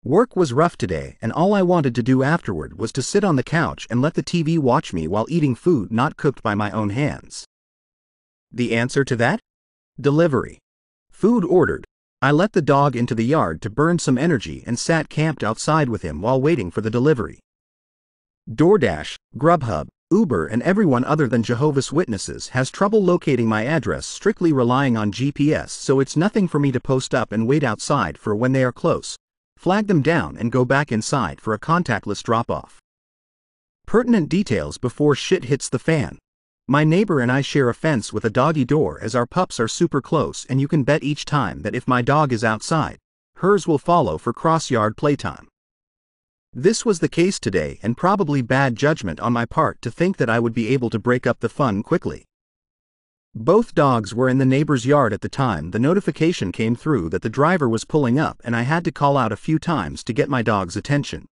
Work was rough today, and all I wanted to do afterward was to sit on the couch and let the TV watch me while eating food not cooked by my own hands. The answer to that? Delivery. Food ordered. I let the dog into the yard to burn some energy and sat camped outside with him while waiting for the delivery. DoorDash, Grubhub, Uber and everyone other than Jehovah's Witnesses has trouble locating my address, strictly relying on GPS, so it's nothing for me to post up and wait outside for when they are close, flag them down and go back inside for a contactless drop-off. Pertinent details before shit hits the fan. My neighbor and I share a fence with a doggy door as our pups are super close, and you can bet each time that if my dog is outside, hers will follow for cross-yard playtime. This was the case today, and probably bad judgment on my part to think that I would be able to break up the fun quickly. Both dogs were in the neighbor's yard at the time the notification came through that the driver was pulling up, and I had to call out a few times to get my dog's attention.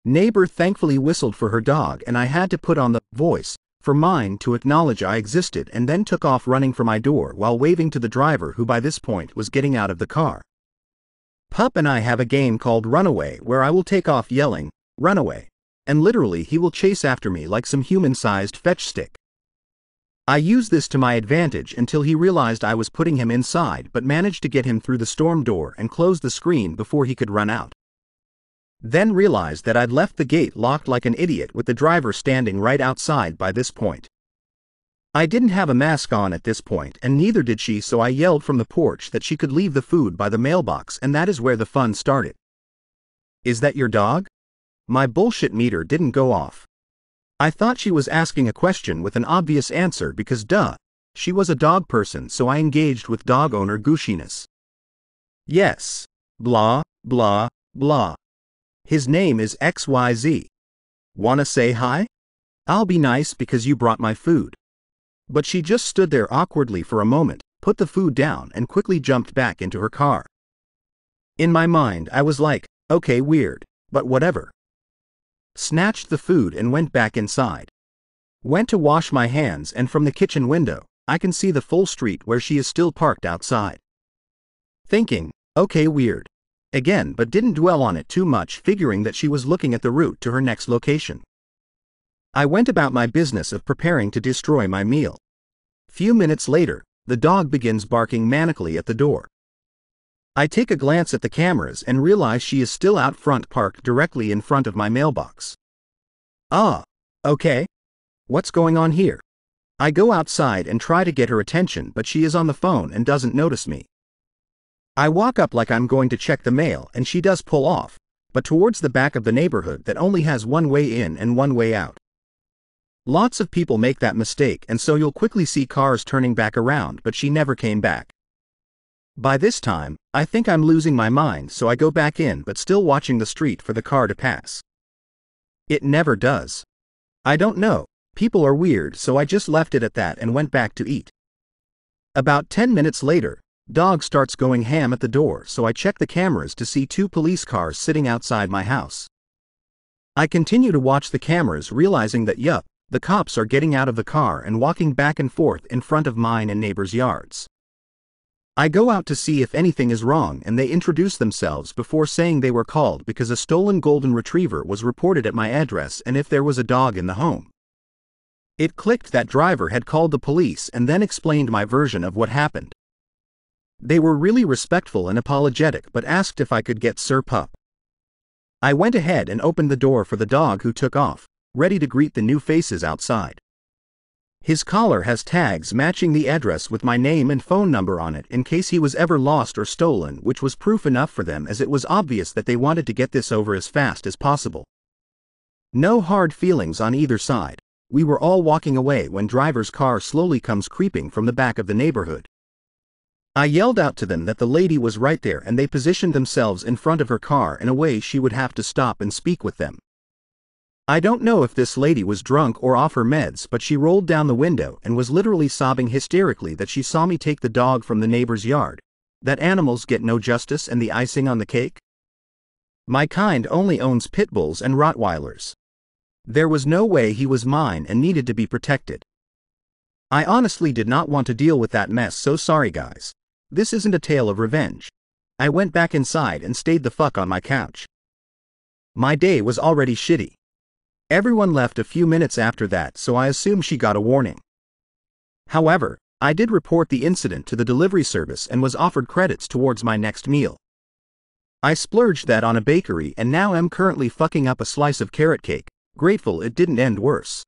Neighbor thankfully whistled for her dog, and I had to put on the voice for mine to acknowledge I existed, and then took off running for my door while waving to the driver, who by this point was getting out of the car. Pup and I have a game called Runaway where I will take off yelling, "Runaway," and literally he will chase after me like some human-sized fetch stick. I used this to my advantage until he realized I was putting him inside, but managed to get him through the storm door and close the screen before he could run out. Then realized that I'd left the gate locked like an idiot with the driver standing right outside by this point. I didn't have a mask on at this point, and neither did she, so I yelled from the porch that she could leave the food by the mailbox, and that is where the fun started. "Is that your dog?" My bullshit meter didn't go off. I thought she was asking a question with an obvious answer because duh, she was a dog person, so I engaged with dog owner gushiness. "Yes. Blah, blah, blah. His name is XYZ. Wanna say hi? I'll be nice because you brought my food." But she just stood there awkwardly for a moment, put the food down and quickly jumped back into her car. In my mind I was like, okay, weird, but whatever. Snatched the food and went back inside. Went to wash my hands, and from the kitchen window, I can see the full street where she is still parked outside. Thinking, okay, weird. Again, but didn't dwell on it too much, figuring that she was looking at the route to her next location. I went about my business of preparing to destroy my meal. Few minutes later, the dog begins barking manically at the door. I take a glance at the cameras and realize she is still out front, parked directly in front of my mailbox. Ah, okay. What's going on here? I go outside and try to get her attention, but she is on the phone and doesn't notice me. I walk up like I'm going to check the mail, and she does pull off, but towards the back of the neighborhood that only has one way in and one way out. Lots of people make that mistake, and so you'll quickly see cars turning back around, but she never came back. By this time, I think I'm losing my mind, so I go back in, but still watching the street for the car to pass. It never does. I don't know, people are weird, so I just left it at that and went back to eat. About 10 minutes later, dog starts going ham at the door, so I check the cameras to see 2 police cars sitting outside my house. I continue to watch the cameras, realizing that yup, the cops are getting out of the car and walking back and forth in front of mine and neighbors' yards. I go out to see if anything is wrong, and they introduce themselves before saying they were called because a stolen golden retriever was reported at my address and if there was a dog in the home. It clicked that driver had called the police, and then explained my version of what happened. They were really respectful and apologetic, but asked if I could get Sir Pup. I went ahead and opened the door for the dog, who took off, ready to greet the new faces outside. His collar has tags matching the address with my name and phone number on it in case he was ever lost or stolen, which was proof enough for them, as it was obvious that they wanted to get this over as fast as possible. No hard feelings on either side. We were all walking away when driver's car slowly comes creeping from the back of the neighborhood. I yelled out to them that the lady was right there, and they positioned themselves in front of her car in a way she would have to stop and speak with them. I don't know if this lady was drunk or off her meds, but she rolled down the window and was literally sobbing hysterically that she saw me take the dog from the neighbor's yard, that animals get no justice and the icing on the cake. My kind only owns pit bulls and Rottweilers. There was no way he was mine and needed to be protected. I honestly did not want to deal with that mess, so sorry guys. This isn't a tale of revenge. I went back inside and stayed the fuck on my couch. My day was already shitty. Everyone left a few minutes after that, so I assume she got a warning. However, I did report the incident to the delivery service and was offered credits towards my next meal. I splurged that on a bakery and now am currently fucking up a slice of carrot cake, grateful it didn't end worse.